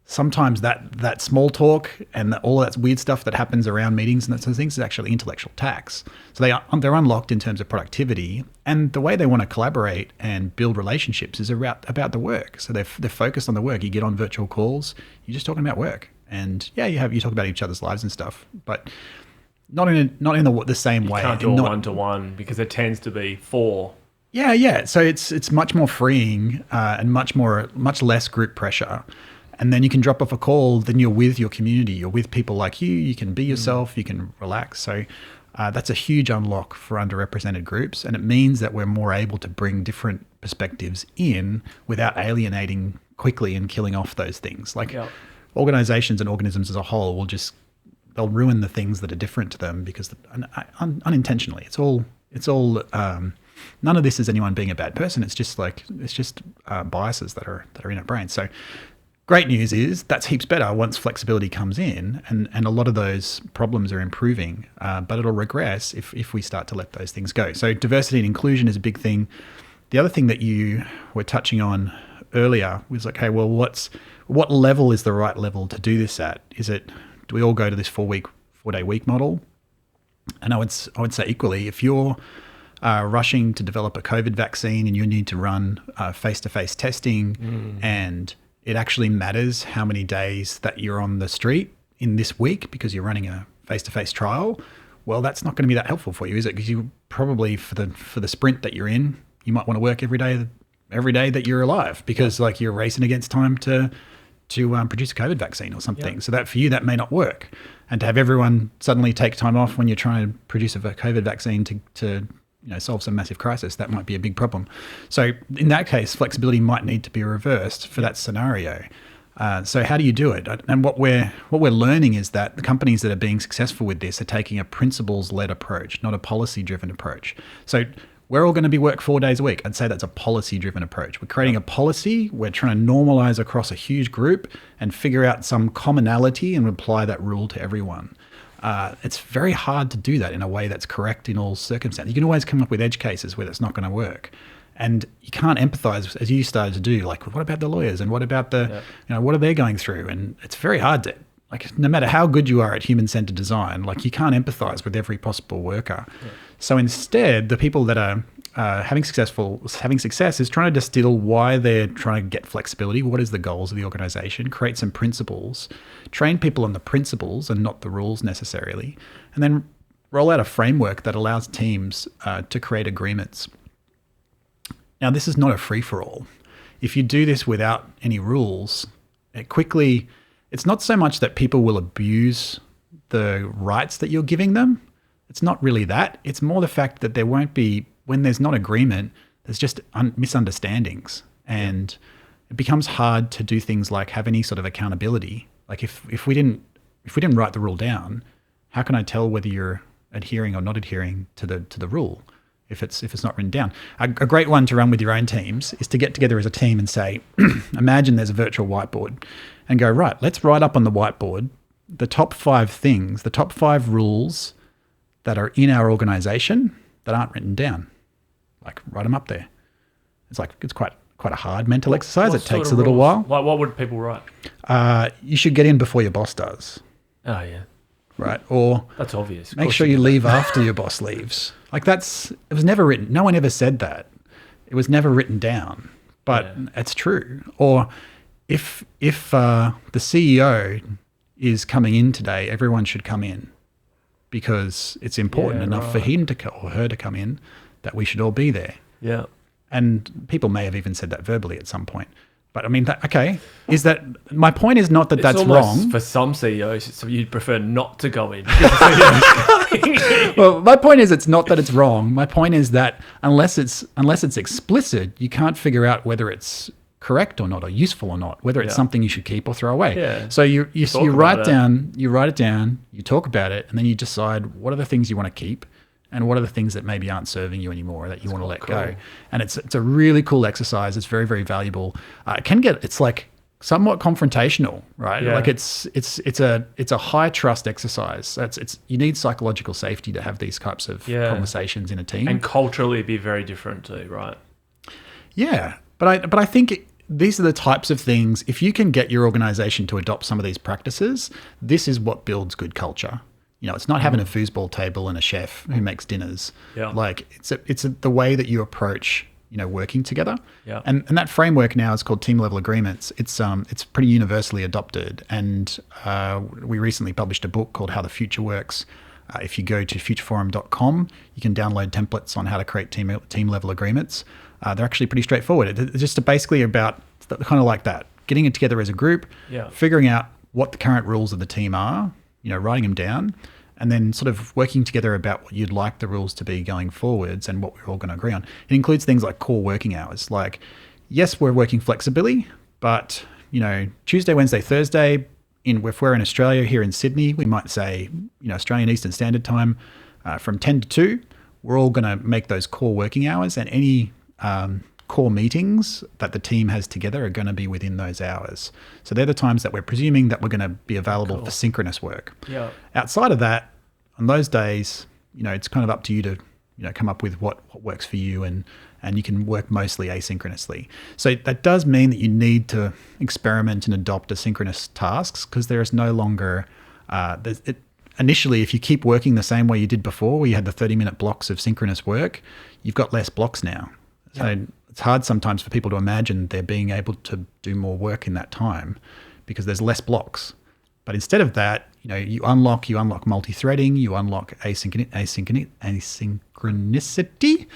sometimes that small talk and all that weird stuff that happens around meetings and that sort of things is actually intellectual tax. So they're unlocked in terms of productivity, and the way they want to collaborate and build relationships is about the work. So they're focused on the work. You get on virtual calls, you're just talking about work, and you talk about each other's lives and stuff, but not in the same way. You can't do a one-to-one because it tends to be four. Yeah. So it's much more freeing and much less group pressure. And then you can drop off a call, then you're with your community, you're with people like you can be yourself, you can relax. So that's a huge unlock for underrepresented groups. And it means that we're more able to bring different perspectives in without alienating quickly and killing off those things. Like organizations and organisms as a whole they'll ruin the things that are different to them because unintentionally. It's all none of this is anyone being a bad person. It's just biases that are in our brain. So great news is that's heaps better once flexibility comes in, and a lot of those problems are improving, but it'll regress if we start to let those things go. So diversity and inclusion is a big thing. The other thing that you were touching on earlier was like, hey, well, what level is the right level to do this at? Do we all go to this 4-day week model? And I would say equally, if you're rushing to develop a COVID vaccine and you need to run face-to-face testing and it actually matters how many days that you're on the street in this week because you're running a face-to-face trial, well, that's not going to be that helpful for you, is it? Because you probably, for the sprint that you're in, you might want to work every day that you're alive because like you're racing against time to produce a COVID vaccine or something. So that for you, that may not work. And to have everyone suddenly take time off when you're trying to produce a COVID vaccine to solve some massive crisis, that might be a big problem. So in that case, flexibility might need to be reversed for that scenario. So how do you do it? And what we're learning is that the companies that are being successful with this are taking a principles-led approach, not a policy-driven approach. So we're all going to be work 4 days a week. I'd say that's a policy-driven approach. We're creating a policy. We're trying to normalize across a huge group and figure out some commonality and apply that rule to everyone. It's very hard to do that in a way that's correct in all circumstances. You can always come up with edge cases where it's not going to work. And you can't empathize, as you started to do, like, what about the lawyers and what about what are they going through? And it's very hard to, like, no matter how good you are at human-centered design, like, you can't empathize with every possible worker. Yeah. So instead, the people that are having success is trying to distill why they're trying to get flexibility. What is the goals of the organization? Create some principles, train people on the principles and not the rules necessarily, and then roll out a framework that allows teams to create agreements. Now, this is not a free-for-all. If you do this without any rules, it's not so much that people will abuse the rights that you're giving them. It's not really that. It's more the fact that there won't be, when there's not agreement, there's just misunderstandings. And it becomes hard to do things like have any sort of accountability. Like if we didn't write the rule down, how can I tell whether you're adhering or not adhering to the rule if it's not written down? A great one to run with your own teams is to get together as a team and say, imagine there's a virtual whiteboard, and go, right, let's write up on the whiteboard the top 5 things, the top 5 rules that are in our organization that aren't written down. Like, write them up there. It's quite a hard mental exercise. It takes a little while. Like, what would people write? You should get in before your boss does. Oh, yeah. Right. Or that's obvious. Make sure you leave after your boss leaves. Like, it was never written. No one ever said that. It was never written down, but it's true. Or if the CEO is coming in today, everyone should come in because it's important enough for him to or her to come in that we should all be there. Yeah. And people may have even said that verbally at some point. But I mean, is that my point is not that that's wrong. For some CEOs, so you'd prefer not to go in. Well, my point is it's not that it's wrong. My point is that unless it's explicit, you can't figure out whether it's correct or not, or useful or not, whether it's something you should keep or throw away. Yeah. So you write it down, you talk about it, and then you decide what are the things you want to keep and what are the things that maybe aren't serving you anymore that you want to let go. And it's a really cool exercise. It's very, very valuable. It's like somewhat confrontational, right? Yeah. Like it's a high trust exercise. You need psychological safety to have these types of conversations in a team. And culturally it'd be very different too, right? Yeah. But I think these are the types of things, if you can get your organization to adopt some of these practices, this is what builds good culture. You know, it's not having a foosball table and a chef who makes dinners. Yeah. Like it's the way that you approach, working together. Yeah. And that framework now is called team level agreements. It's pretty universally adopted. And we recently published a book called How the Future Works. If you go to futureforum.com, you can download templates on how to create team level agreements. They're actually pretty straightforward. It's just basically about kind of like that, getting it together as a group, figuring out what the current rules of the team are, writing them down, and then sort of working together about what you'd like the rules to be going forwards and what we're all going to agree on. It includes things like core working hours. Like, yes, we're working flexibly, but, Tuesday, Wednesday, Thursday, if we're in Australia, here in Sydney, we might say, Australian Eastern Standard Time from 10 to 2, we're all going to make those core working hours, and any core meetings that the team has together are going to be within those hours. So they're the times that we're presuming that we're going to be available for synchronous work. Yeah. Outside of that, on those days, it's kind of up to you to, come up with what works for you, and you can work mostly asynchronously. So that does mean that you need to experiment and adopt asynchronous tasks, because there is no longer, initially, if you keep working the same way you did before, where you had the 30-minute blocks of synchronous work, you've got less blocks now. So it's hard sometimes for people to imagine they're being able to do more work in that time because there's less blocks. But instead of that, you unlock multi-threading, you unlock asynchronicity,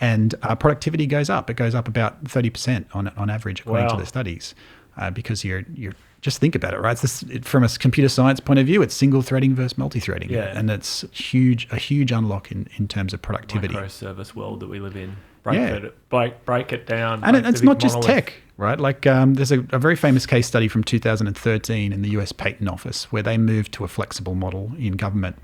and productivity goes up. It goes up about 30% on average, according to the studies, because you're just think about it, right? From a computer science point of view, it's single threading versus multi-threading, and it's a huge unlock in terms of productivity. Microservice world that we live in. Break it down. And it's not just tech, right? Like there's a very famous case study from 2013 in the US Patent Office where they moved to a flexible model in government.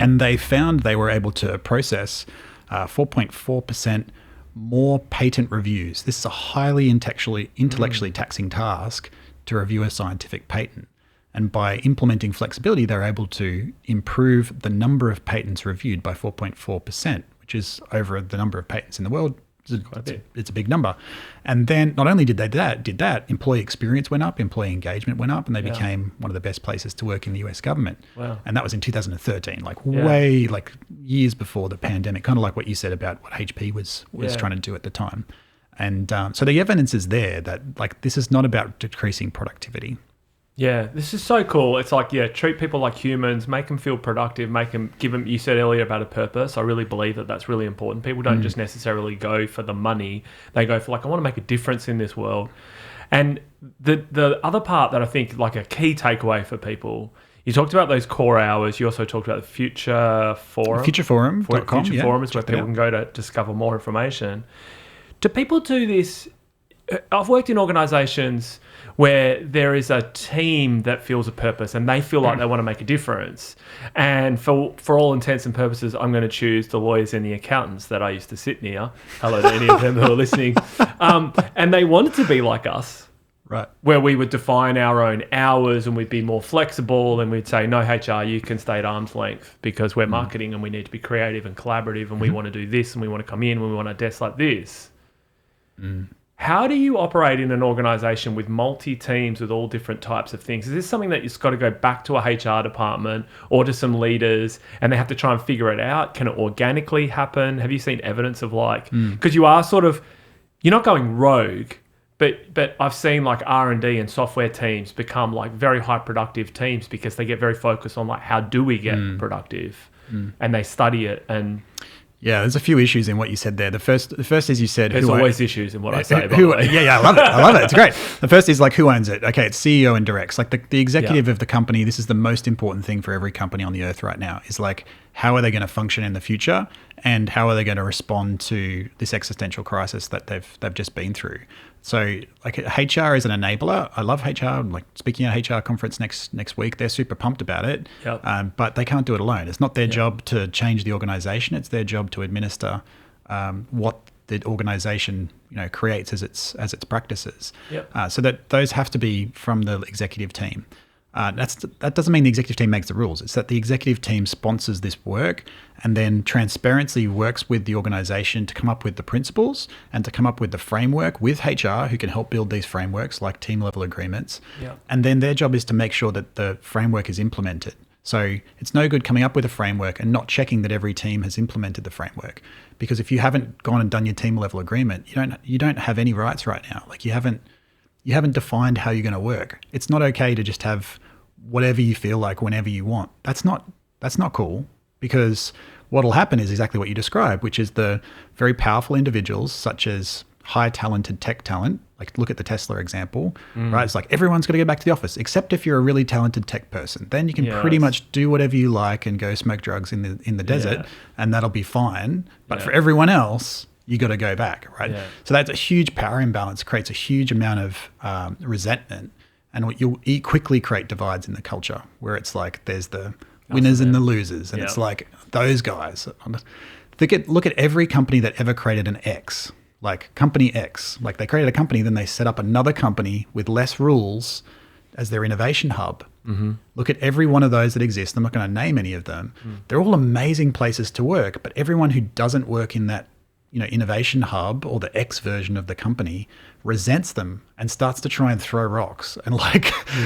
And they found they were able to process 4.4% more patent reviews. This is a highly intellectually taxing task to review a scientific patent. And by implementing flexibility, they're able to improve the number of patents reviewed by 4.4%, which is over the number of patents in the world. It's a big number. And then not only did that, employee experience went up, employee engagement went up, and they became one of the best places to work in the US government. Wow. And that was in 2013, way years before the pandemic, kind of like what you said about what HP was trying to do at the time. And so the evidence is there that this is not about decreasing productivity. Yeah, this is so cool. It's like, treat people like humans, make them feel productive, give them, you said earlier about a purpose. I really believe that that's really important. People don't just necessarily go for the money. They go for I want to make a difference in this world. And the other part that I think a key takeaway for people, you talked about those core hours. You also talked about the Future Forum. Futureforum.com. Future Forum is where people can go to discover more information. Do people do this? I've worked in organizations where there is a team that feels a purpose and they feel like they want to make a difference. And for all intents and purposes, I'm going to choose the lawyers and the accountants that I used to sit near. Hello to any of them who are listening. And they wanted to be like us. Right. Where we would define our own hours and we'd be more flexible and we'd say, no, HR, you can stay at arm's length because we're marketing and we need to be creative and collaborative and we want to do this and we want to come in when we want a desk like this. How do you operate in an organization with multi-teams with all different types of things? Is this something that you've got to go back to a HR department or to some leaders and they have to try and figure it out? Can it organically happen? Have you seen evidence of because you are you're not going rogue, But I've seen like R&D and software teams become like very high productive teams because they get very focused on like how do we get productive, and they study it. And yeah, there's a few issues in what you said there. The first is you said there's always issues in what I say. Yeah, I love it. I love it. It's great. The first is like who owns it. Okay, it's CEO and directs. Like the executive of the company. This is the most important thing for every company on the earth right now. Is like how are they going to function in the future, and how are they going to respond to this existential crisis that they've just been through. So like HR is an enabler. I love HR. I'm like speaking at a HR conference next week. They're super pumped about it, but they can't do it alone. It's not their job to change the organization. It's their job to administer what the organization creates as its practices. So that those have to be from the executive team. That doesn't mean the executive team makes the rules. It's that the executive team sponsors this work and then transparently works with the organization to come up with the principles and to come up with the framework with HR, who can help build these frameworks like team level agreements. And then their job is to make sure that the framework is implemented. So it's no good coming up with a framework and not checking that every team has implemented the framework, because if you haven't gone and done your team level agreement, you don't have any rights right now. Like you haven't defined how you're going to work. It's not okay to just have whatever you feel like whenever you want. That's not cool, because what'll happen is exactly what you described, which is the very powerful individuals such as high talented tech talent. Like look at the Tesla example, right? It's like everyone's got to go back to the office except if you're a really talented tech person. Then you can pretty much do whatever you like and go smoke drugs in the desert, and that'll be fine. But for everyone else, you got to go back, right? So that's a huge power imbalance, creates a huge amount of resentment, and you'll quickly create divides in the culture where it's like there's the winners and the losers, and it's like those guys. Look at every company that ever created an X, like company X. Like they created a company, then they set up another company with less rules as their innovation hub. Look at every one of those that exist. I'm not going to name any of them. They're all amazing places to work, but everyone who doesn't work in that innovation hub or the X version of the company resents them and starts to try and throw rocks and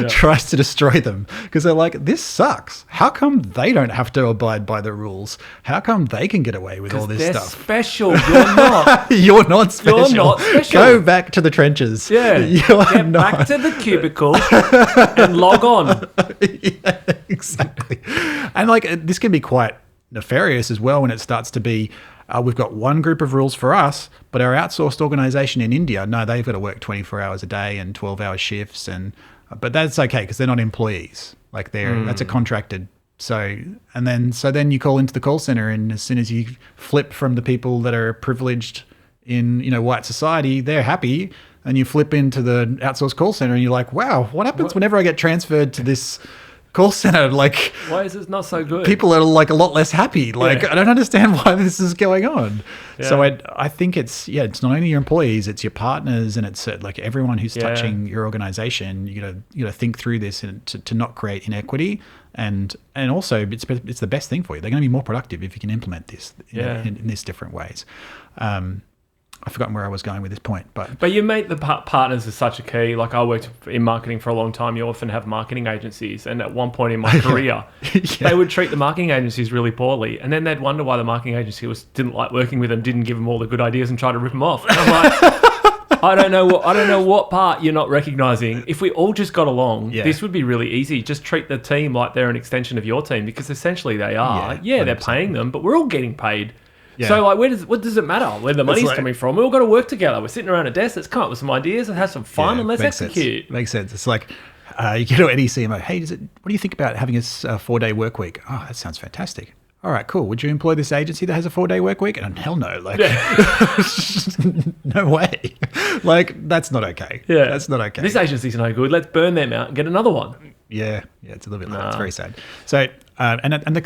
tries to destroy them, because they're like, this sucks. How come they don't have to abide by the rules? How come they can get away with all this they're stuff? Special. You're not. You're not special. You're not special. Go back to the trenches. Get back to the cubicle and log on. Yeah, exactly. And this can be quite nefarious as well when it starts to be, we've got one group of rules for us, but our outsourced organization in India, no, they've got to work 24 hours a day and 12-hour shifts, but that's okay because they're not employees. Like that's a contracted. So then you call into the call center, and as soon as you flip from the people that are privileged in white society, they're happy, and you flip into the outsourced call center, and you're like, wow, what happens whenever I get transferred to this call center? Like, why is this not so good? People are like a lot less happy. Like, I don't understand why this is going on. So I think it's not only your employees, it's your partners, and it's like everyone who's touching your organization. You gotta think through this and to not create inequity, and also it's the best thing for you. They're going to be more productive if you can implement this in these different ways. I've forgotten where I was going with this point, but you make the partners is such a key. Like I worked in marketing for a long time. You often have marketing agencies, and at one point in my career, they would treat the marketing agencies really poorly, and then they'd wonder why the marketing agency didn't like working with them, didn't give them all the good ideas, and try to rip them off. And I'm like, I don't know what part you're not recognizing. If we all just got along, this would be really easy. Just treat the team like they're an extension of your team, because essentially they are. They're paying them, but we're all getting paid. So what does it matter where the money's coming from? We all got to work together. We're sitting around a desk. Let's come up with some ideas and have some fun, and let's execute. Makes sense. It's like you get to any CMO. Hey, what do you think about having a 4-day work week? Oh, that sounds fantastic. All right, cool. Would you employ this agency that has a 4-day work week? And hell no. No way. That's not okay. That's not okay. This agency's no good. Let's burn them out and get another one. Yeah, it's a little bit like that. It's very sad. So,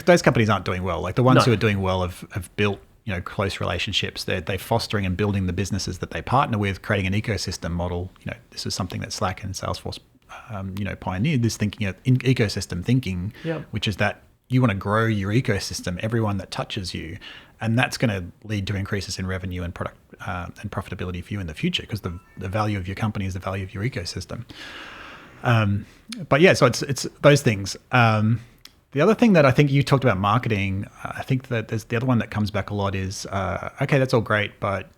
those companies aren't doing well. Like the ones who are doing well have built close relationships. They're fostering and building the businesses that they partner with, creating an ecosystem model. This is something that Slack and Salesforce, pioneered, this thinking of ecosystem thinking, which is that you want to grow your ecosystem, everyone that touches you, and that's going to lead to increases in revenue and product and profitability for you in the future, because the value of your company is the value of your ecosystem. So it's those things. The other thing that I think you talked about marketing, I think that there's the other one that comes back a lot is, okay, that's all great, but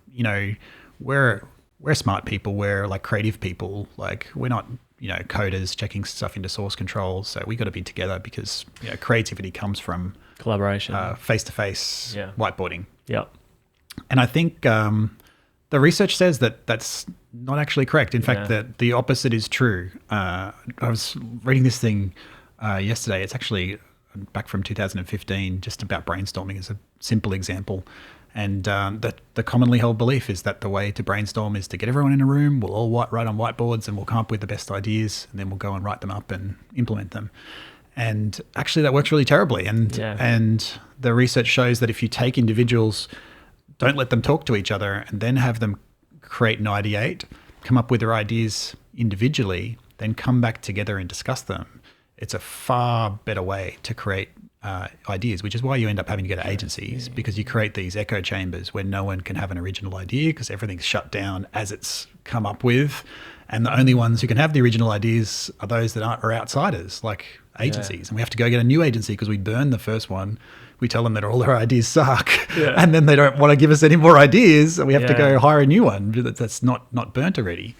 we're we're smart people. We're like creative people. Like we're not, coders checking stuff into source control. So we got to be together because creativity comes from Collaboration, face-to-face whiteboarding. Yep. And I think the research says that that's not actually correct. In fact, that the opposite is true. I was reading this thing yesterday. It's actually back from 2015, just about brainstorming as a simple example. And the commonly held belief is that the way to brainstorm is to get everyone in a room. We'll all write on whiteboards and we'll come up with the best ideas, and then we'll go and write them up and implement them. And actually that works really terribly. And the research shows that if you take individuals, don't let them talk to each other, and then have them create and ideate, come up with their ideas individually, then come back together and discuss them, it's a far better way to create ideas, which is why you end up having to go to agencies, because you create these echo chambers where no one can have an original idea because everything's shut down as it's come up with. And the only ones who can have the original ideas are those that are outsiders, like agencies. And we have to go get a new agency because we burned the first one. We tell them that all their ideas suck, and then they don't want to give us any more ideas, and we have to go hire a new one that's not burnt already.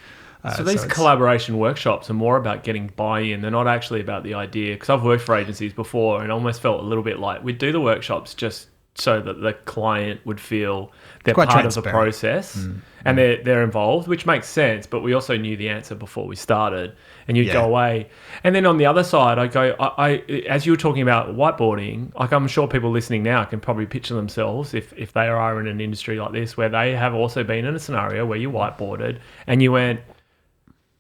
So these collaboration workshops are more about getting buy-in. They're not actually about the idea. Because I've worked for agencies before and almost felt a little bit like we'd do the workshops just so that the client would feel they're part of the process and they're involved, which makes sense. But we also knew the answer before we started, and you'd go away. And then on the other side, I go, I as you were talking about whiteboarding, like I'm sure people listening now can probably picture themselves if they are in an industry like this where they have also been in a scenario where you whiteboarded and you went,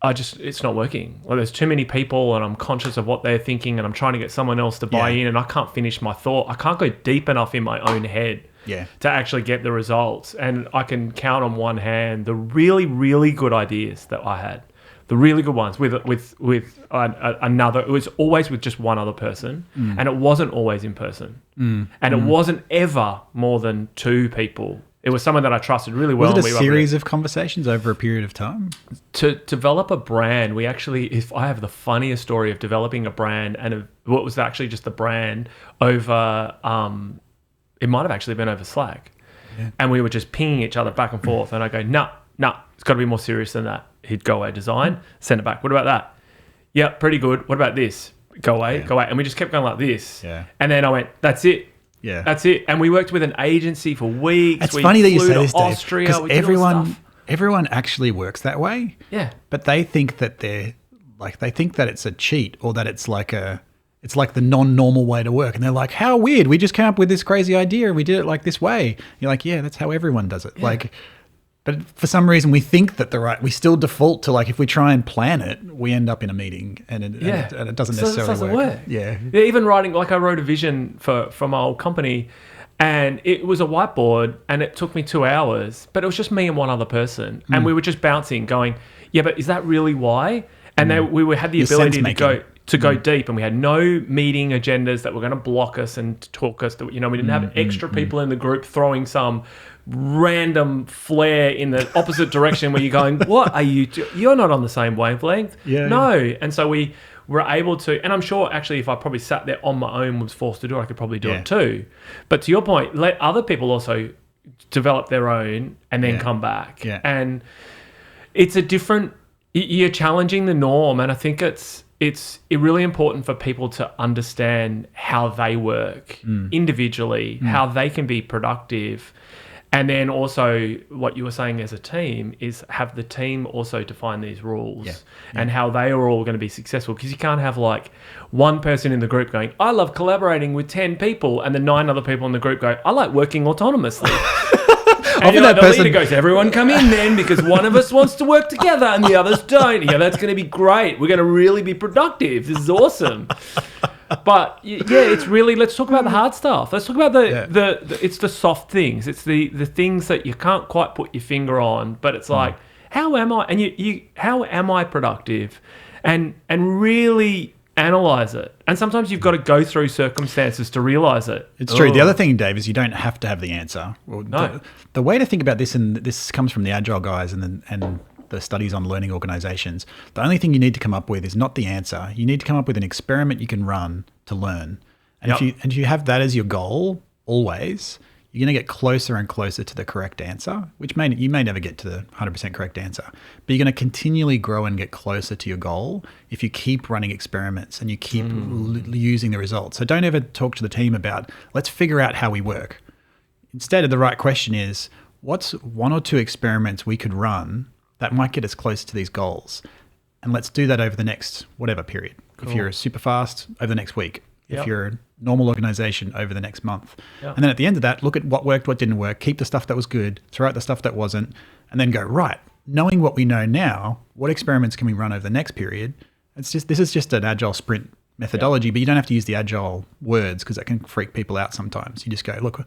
it's not working. Well, there's too many people and I'm conscious of what they're thinking and I'm trying to get someone else to buy in and I can't finish my thought. I can't go deep enough in my own head to actually get the results. And I can count on one hand the really, really good ideas that I had. The really good ones with another. It was always with just one other person, and it wasn't always in person, and it wasn't ever more than two people. It was someone that I trusted really well. Was it a series of conversations over a period of time? To develop a brand, we actually, if I have the funniest story of developing a brand and what was actually just the brand over, it might have actually been over Slack, and we were just pinging each other back and forth, and I go, no, it's got to be more serious than that. He'd go away, design, send it back. What about that? Yeah, pretty good. What about this? Go away. And we just kept going like this. Yeah. And then I went, that's it. Yeah. That's it. And we worked with an agency for weeks. It's funny that you say this, Dave, because everyone actually works that way. Yeah. But they think that they think that it's a cheat, or that it's like the non-normal way to work. And they're like, how weird. We just came up with this crazy idea and we did it like this way. You're like, yeah, that's how everyone does it. Yeah. But for some reason, we think that we still default to, like, if we try and plan it, we end up in a meeting and it doesn't necessarily work. Yeah. Even writing, like I wrote a vision for my old company, and it was a whiteboard and it took me 2 hours, but it was just me and one other person. And we were just bouncing, going, yeah, but is that really why? And we had the ability to go deep, and we had no meeting agendas that were going to block us and talk us. We didn't have extra people in the group throwing some random flare in the opposite direction where you're going, what are you you're not on the same wavelength. No. And so we were able to, and I'm sure actually if I probably sat there on my own, was forced to do it, I could probably do it too. But to your point, let other people also develop their own and then come back. And it's a different, you're challenging the norm, and I think it's really important for people to understand how they work individually, how they can be productive. And then also what you were saying as a team is have the team also define these rules and how they are all going to be successful. Because you can't have like one person in the group going, I love collaborating with 10 people, and the 9 other people in the group go, I like working autonomously. And the leader goes, everyone come in then, because one of us wants to work together and the others don't. Yeah, that's going to be great. We're going to really be productive. This is awesome. But it's really, let's talk about the hard stuff. Let's talk about it's the soft things. It's the things that you can't quite put your finger on, but it's like, how am I? And how am I productive? And really analyze it. And sometimes you've got to go through circumstances to realize it. It's true. The other thing, Dave, is you don't have to have the answer. Well, no. The way to think about this, and this comes from the Agile guys and the studies on learning organizations, the only thing you need to come up with is not the answer. You need to come up with an experiment you can run to learn. And if you have that as your goal always, you're going to get closer and closer to the correct answer, which you may never get to the 100% correct answer, but you're going to continually grow and get closer to your goal if you keep running experiments and you keep using the results. So don't ever talk to the team about, let's figure out how we work. Instead, the right question is, what's one or two experiments we could run that might get us closer to these goals? And let's do that over the next whatever period. Cool. If you're super fast, over the next week. If you're a normal organization, over the next month. And then at the end of that, look at what worked, what didn't work, keep the stuff that was good, throw out the stuff that wasn't, and then go, right, knowing what we know now, what experiments can we run over the next period? This is just an agile sprint methodology, but you don't have to use the agile words because that can freak people out sometimes. You just go, look,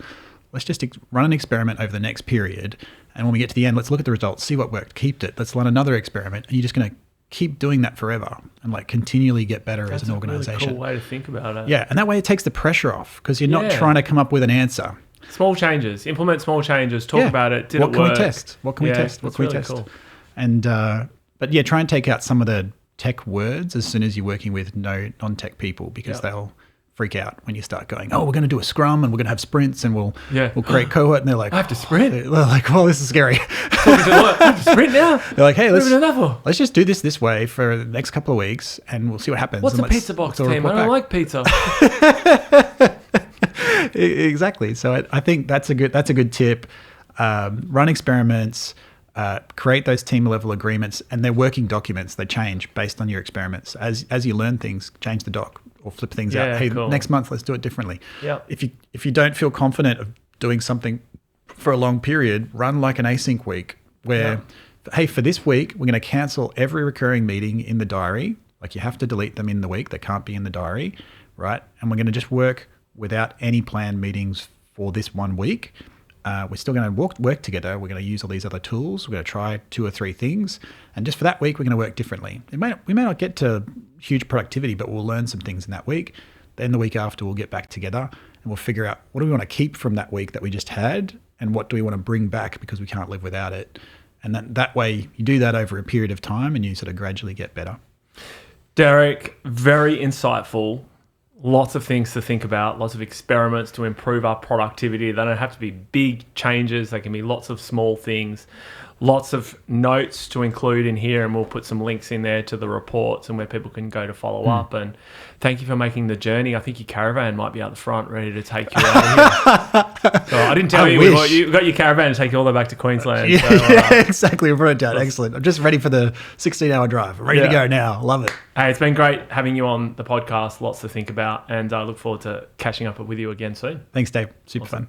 let's just run an experiment over the next period. And when we get to the end, let's look at the results, see what worked, keep it. Let's run another experiment. And you're just going to keep doing that forever and like continually get better as an organization. That's a really cool way to think about it. Yeah, and that way it takes the pressure off because you're not trying to come up with an answer. Small changes, implement small changes, talk about it. Did what it can work? we test? What can we test? What can we test? Cool. And but yeah, try and take out some of the tech words as soon as you're working with non-tech people because they'll freak out when you start going, oh, we're going to do a scrum and we're going to have sprints and we'll create cohort. And they're like, I have to sprint. They're like, well, this is scary. I have to sprint now. They're like, hey, let's just do this way for the next couple of weeks and we'll see what happens. What's and a pizza box team? I don't like pizza. Exactly. So I think that's a good tip. Run experiments, create those team level agreements, and they're working documents. They change based on your experiments. As you learn things, change the doc or flip things out. Hey, next month let's do it differently. Yeah. If you don't feel confident of doing something for a long period, run like an async week where, hey, for this week we're going to cancel every recurring meeting in the diary. Like you have to delete them in the week. They can't be in the diary, right? And we're going to just work without any planned meetings for this 1 week. We're still going to work together. We're going to use all these other tools. We're going to try 2 or 3 things. And just for that week, we're going to work differently. We may not get to huge productivity, but we'll learn some things in that week. Then the week after, we'll get back together and we'll figure out what do we want to keep from that week that we just had and what do we want to bring back because we can't live without it. And that way you do that over a period of time and you sort of gradually get better. Derek, very insightful. Lots of things to think about, lots of experiments to improve our productivity. They don't have to be big changes. They can be lots of small things. Lots of notes to include in here, and we'll put some links in there to the reports and where people can go to follow up. And thank you for making the journey. I think your caravan might be out the front ready to take you out of here. So I didn't tell you got your caravan to take you all the way back to Queensland. Exactly. We brought it down. Excellent. I'm just ready for the 16-hour drive. I'm ready to go now. Love it. Hey, it's been great having you on the podcast. Lots to think about, and I look forward to catching up with you again soon. Thanks, Dave. Super fun.